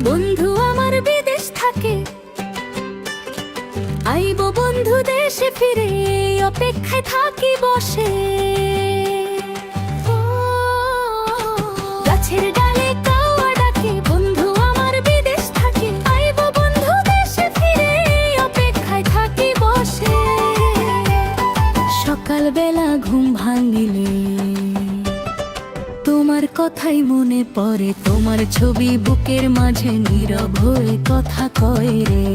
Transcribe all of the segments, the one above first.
বন্ধু আমার বিদেশ থাকে, আইব বন্ধু দেশে ফিরে, অপেক্ষায় থাকি বসে। গাছের ডালে কাওয়া ডাকে, বন্ধু আমার বিদেশ থাকে, আইব বন্ধু দেশে ফিরে, অপেক্ষায় থাকি বসে। সকালবেলা ঘুম ভাঙিলে তোমার কথাই মনে পড়ে, তোমার ছবি বুকের মাঝে নীরব হয়ে কথা কয় রে।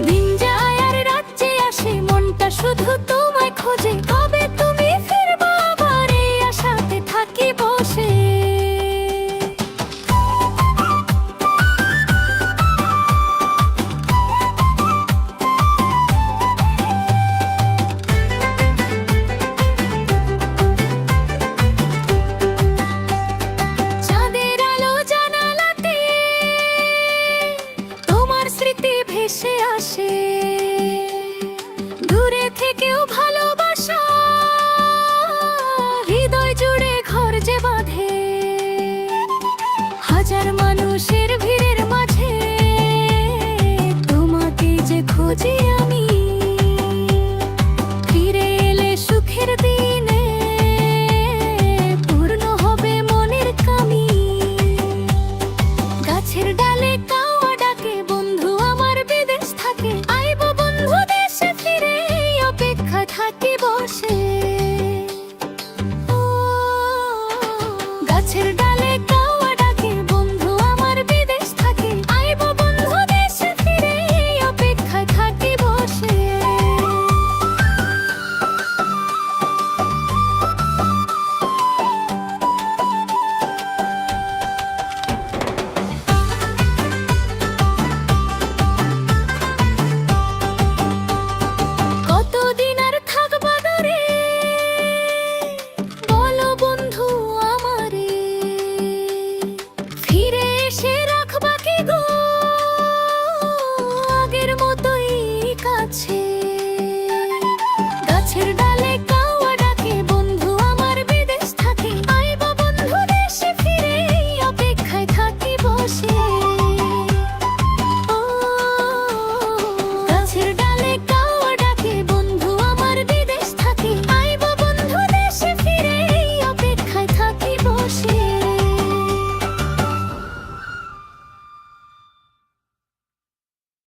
দিন যায় আর রাত যে আসে, মনটা শুধু তোমায় খোঁজে, কবে তুমি ফিরবা আবার, এই আশাতে থাকি বসে। ভেসে আসে দূরে থেকেও ভালোবাসা, হৃদয় জুড়ে ঘর যে বাঁধে, হাজার মানুষের ভিড়ের মাঝে তোমাকে যে খুঁজি আমি। ফিরে এলে সুখের দিনে পূর্ণ হবে মনের কামি। গাছের ডালে কাওয়া ডাকে, বন্ধু আমার বিদেশ থাকে, আইব বন্ধু দেশে ফিরে, অপেক্ষা থাকি বসে। গাছের